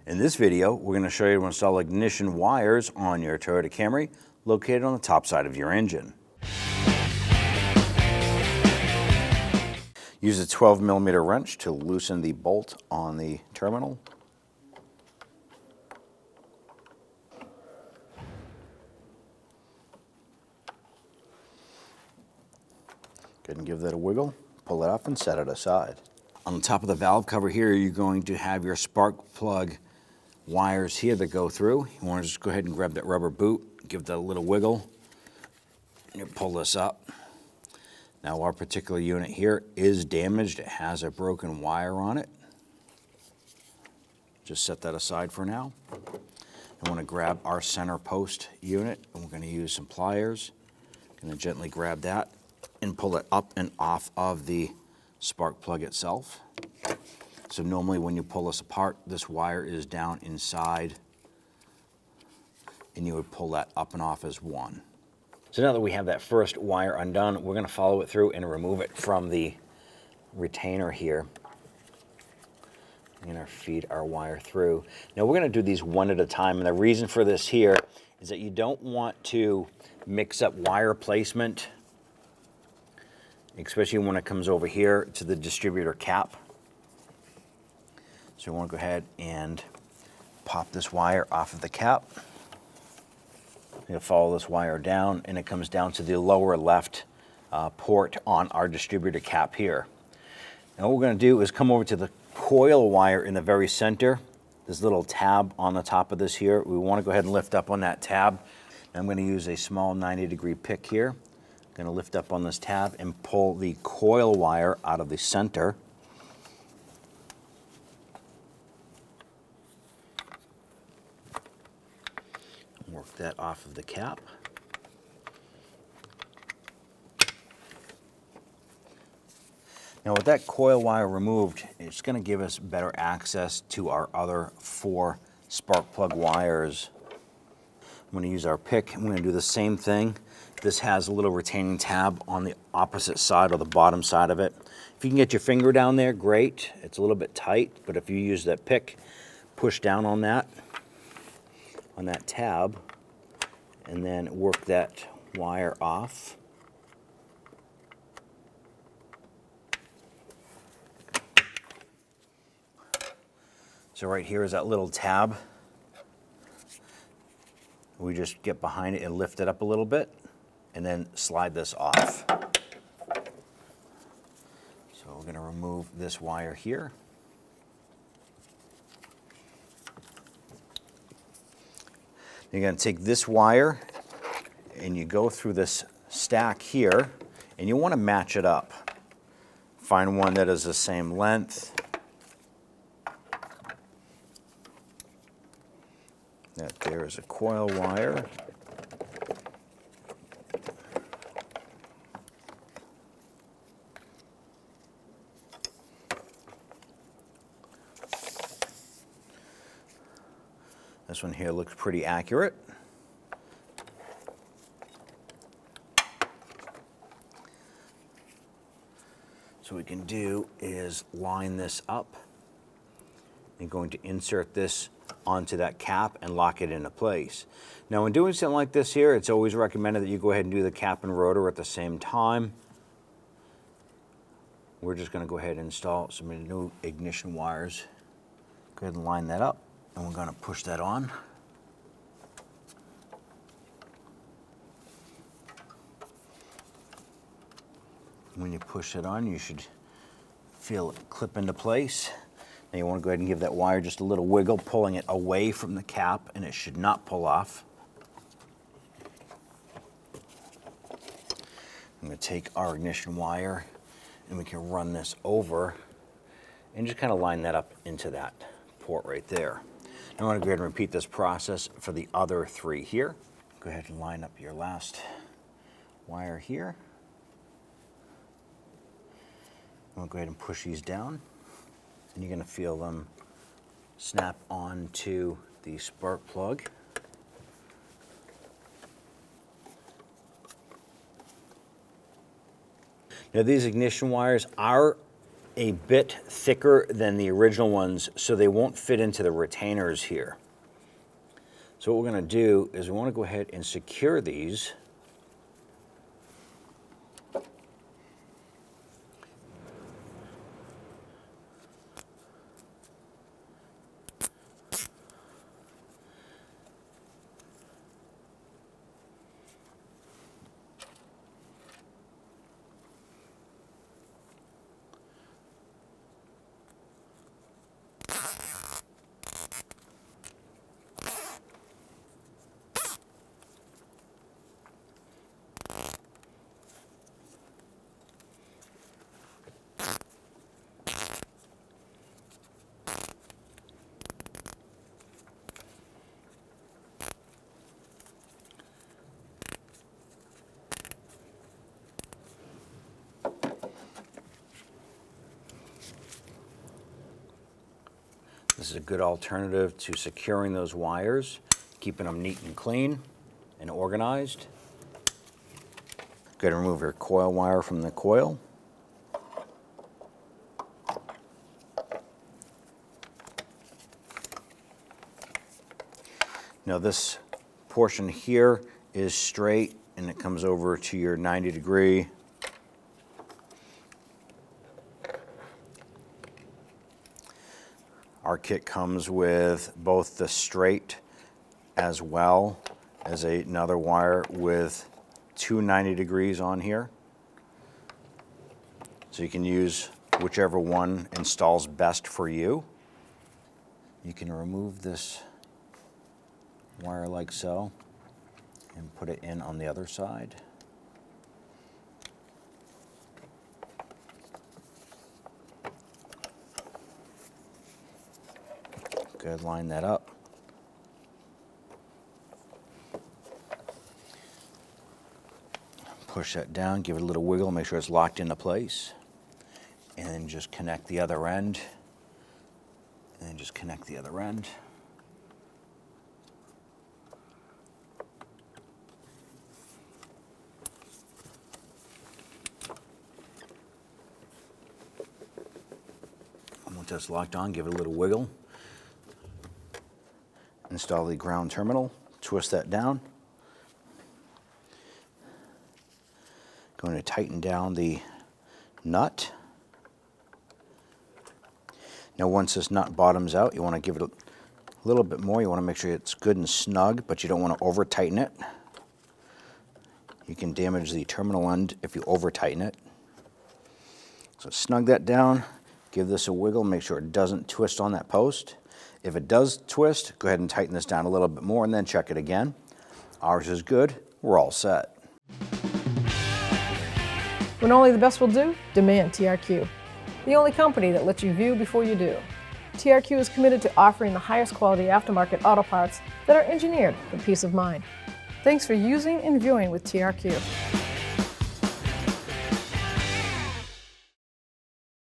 In this video, we're going to show you how to install ignition wires on your Toyota Camry located on the top side of your engine. Use a 12mm wrench to loosen the bolt on the terminal. Go ahead and give that a wiggle, pull it up and set it aside. On the top of the valve cover here, you're going to have your spark plug wires here that go through. You want to just go ahead and grab that rubber boot, give that a little wiggle, and you pull this up. Now our particular unit here is damaged. It has a broken wire on it. Just set that aside for now. I want to grab our center post unit, and we're going to use some pliers. Going to gently grab that and pull it up and off of the spark plug itself. So normally when you pull this apart, this wire is down inside, and you would pull that up and off as one. So now that we have that first wire undone, we're going to follow it through and remove it from the retainer here. We're going to feed our wire through. Now we're going to do these one at a time, and the reason for this here is that you don't want to mix up wire placement, especially when it comes over here to the distributor cap. So you want to go ahead and pop this wire off of the cap. You'll follow this wire down, and it comes down to the lower left port on our distributor cap here. Now what we're going to do is come over to the coil wire in the very center. This little tab on the top of this here. We want to go ahead and lift up on that tab. Now I'm going to use a small 90-degree pick here. I'm going to lift up on this tab and pull the coil wire out of the center. Work that off of the cap. Now with that coil wire removed, it's going to give us better access to our other 4 spark plug wires. I'm going to use our pick. I'm going to do the same thing. This has a little retaining tab on the opposite side or the bottom side of it. If you can get your finger down there, great. It's a little bit tight, but if you use that pick, push down on that tab, and then work that wire off. So right here is that little tab. We just get behind it and lift it up a little bit, and then slide this off. So we're going to remove this wire here. You're going to take this wire and you go through this stack here, and you want to match it up. Find one that is the same length. That there is a coil wire. This one here looks pretty accurate. So what we can do is line this up. I'm going to insert this onto that cap and lock it into place. Now when doing something like this here, it's always recommended that you go ahead and do the cap and rotor at the same time. We're just going to go ahead and install some new ignition wires. Go ahead and line that up, and we're going to push that on. When you push it on, you should feel it clip into place. Now you want to go ahead and give that wire just a little wiggle, pulling it away from the cap, and it should not pull off. I'm going to take our ignition wire, and we can run this over and just kind of line that up into that port right there. Now I want to go ahead and repeat this process for the other 3 here. Go ahead and line up your last wire here. I'm going to go ahead and push these down, and you're going to feel them snap onto the spark plug. Now these ignition wires are a bit thicker than the original ones, so they won't fit into the retainers here. So what we're going to do is we want to go ahead and secure these. This is a good alternative to securing those wires, keeping them neat and clean and organized. Go ahead and remove your coil wire from the coil. Now this portion here is straight and it comes over to your 90-degree. Our kit comes with both the straight as well as another wire with two 90 degrees on here. So you can use whichever one installs best for you. You can remove this wire like so and put it in on the other side. Go ahead, line that up. Push that down, give it a little wiggle, make sure it's locked into place. And then just connect the other end. And then just connect the other end. And once that's locked on, give it a little wiggle. Install the ground terminal, twist that down. Going to tighten down the nut. Now once this nut bottoms out, you want to give it a little bit more. You want to make sure it's good and snug, but you don't want to over tighten it. You can damage the terminal end if you over tighten it. So snug that down, give this a wiggle, make sure it doesn't twist on that post. If it does twist, go ahead and tighten this down a little bit more and then check it again. Ours is good, we're all set. When only the best will do, demand TRQ. The only company that lets you view before you do. TRQ is committed to offering the highest quality aftermarket auto parts that are engineered for peace of mind. Thanks for using and viewing with TRQ.